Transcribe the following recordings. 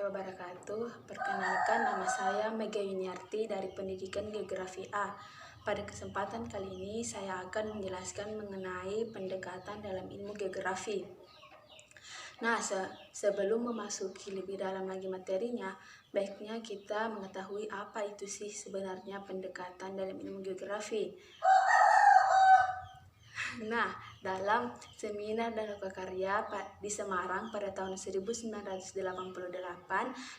wabarakatuh. Perkenalkan, nama saya Mega Yuniarti dari Pendidikan Geografi A. Pada kesempatan kali ini saya akan menjelaskan mengenai pendekatan dalam ilmu geografi. Nah, sebelum memasuki lebih dalam lagi materinya, baiknya kita mengetahui apa itu sih sebenarnya pendekatan dalam ilmu geografi. Nah, dalam seminar dan lokakarya di Semarang pada tahun 1988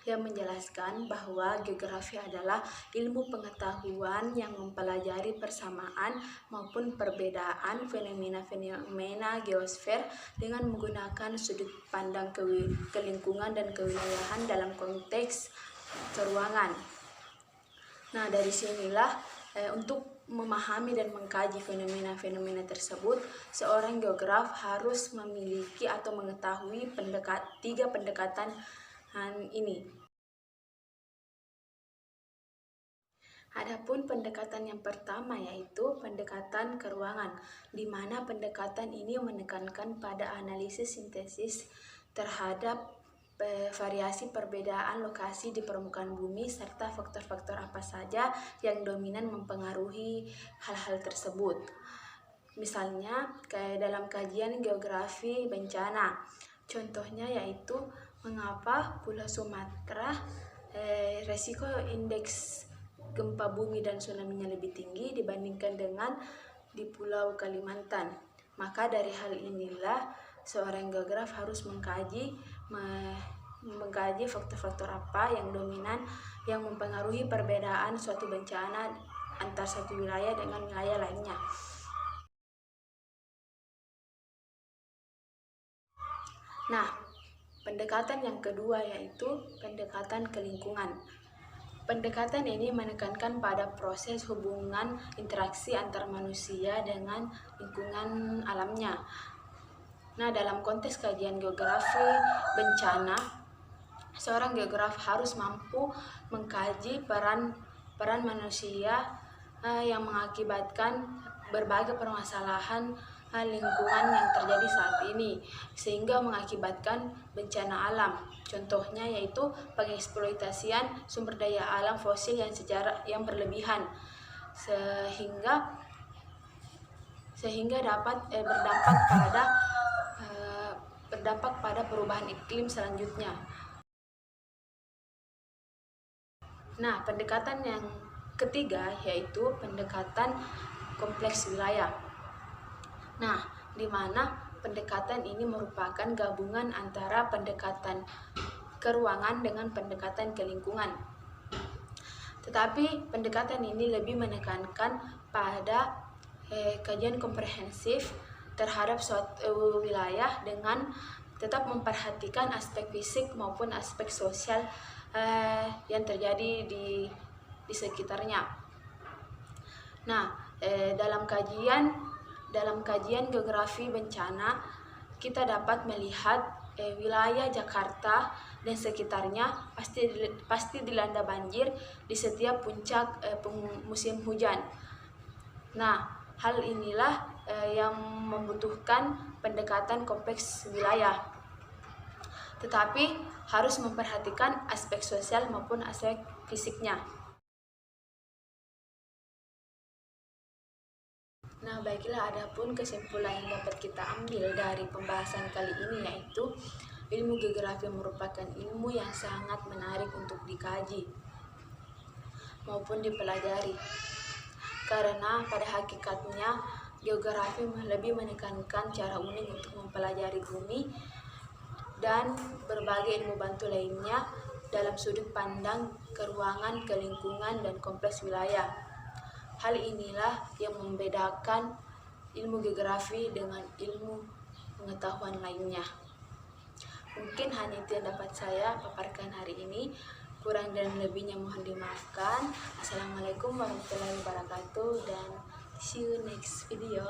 yang menjelaskan bahwa geografi adalah ilmu pengetahuan yang mempelajari persamaan maupun perbedaan fenomena-fenomena geosfer dengan menggunakan sudut pandang ke lingkungan dan kewilayahan dalam konteks keruangan. Nah, dari sinilah untuk memahami dan mengkaji fenomena-fenomena tersebut, seorang geograf harus memiliki atau mengetahui tiga pendekatan ini. Adapun pendekatan yang pertama yaitu pendekatan keruangan, di mana pendekatan ini menekankan pada analisis sintesis terhadap variasi perbedaan lokasi di permukaan bumi serta faktor-faktor apa saja yang dominan mempengaruhi hal-hal tersebut. Misalnya kayak dalam kajian geografi bencana, contohnya yaitu mengapa Pulau Sumatera resiko indeks gempa bumi dan tsunami-nya lebih tinggi dibandingkan dengan di Pulau Kalimantan. Maka dari hal inilah seorang geograf harus mengkaji faktor-faktor apa yang dominan yang mempengaruhi perbedaan suatu bencana antar satu wilayah dengan wilayah lainnya. Nah, pendekatan yang kedua yaitu pendekatan ke lingkungan. Pendekatan ini menekankan pada proses hubungan interaksi antar manusia dengan lingkungan alamnya. Nah, dalam konteks kajian geografi bencana, seorang geograf harus mampu mengkaji peran manusia yang mengakibatkan berbagai permasalahan lingkungan yang terjadi saat ini, sehingga mengakibatkan bencana alam. Contohnya yaitu pengeksploitasian sumber daya alam fosil yang berlebihan, sehingga dapat berdampak pada perubahan iklim selanjutnya. Nah, pendekatan yang ketiga yaitu pendekatan kompleks wilayah. Nah, di mana pendekatan ini merupakan gabungan antara pendekatan keruangan dengan pendekatan ke lingkungan. Tetapi pendekatan ini lebih menekankan pada kajian komprehensif terhadap suatu wilayah dengan tetap memperhatikan aspek fisik maupun aspek sosial yang terjadi di sekitarnya. Nah, dalam kajian geografi bencana, kita dapat melihat wilayah Jakarta dan sekitarnya pasti dilanda banjir di setiap puncak musim hujan. Nah, hal inilah yang membutuhkan pendekatan kompleks wilayah, tetapi harus memperhatikan aspek sosial maupun aspek fisiknya. Nah, baiklah, adapun kesimpulan yang dapat kita ambil dari pembahasan kali ini yaitu ilmu geografi merupakan ilmu yang sangat menarik untuk dikaji maupun dipelajari. Karena pada hakikatnya geografi lebih menekankan cara unik untuk mempelajari bumi dan berbagai ilmu bantu lainnya dalam sudut pandang keruangan, kelingkungan, dan kompleks wilayah. Hal inilah yang membedakan ilmu geografi dengan ilmu pengetahuan lainnya. Mungkin hanya itu yang dapat saya paparkan hari ini. Kurang dan lebihnya mohon dimaafkan. Assalamualaikum warahmatullahi wabarakatuh dan see you next video.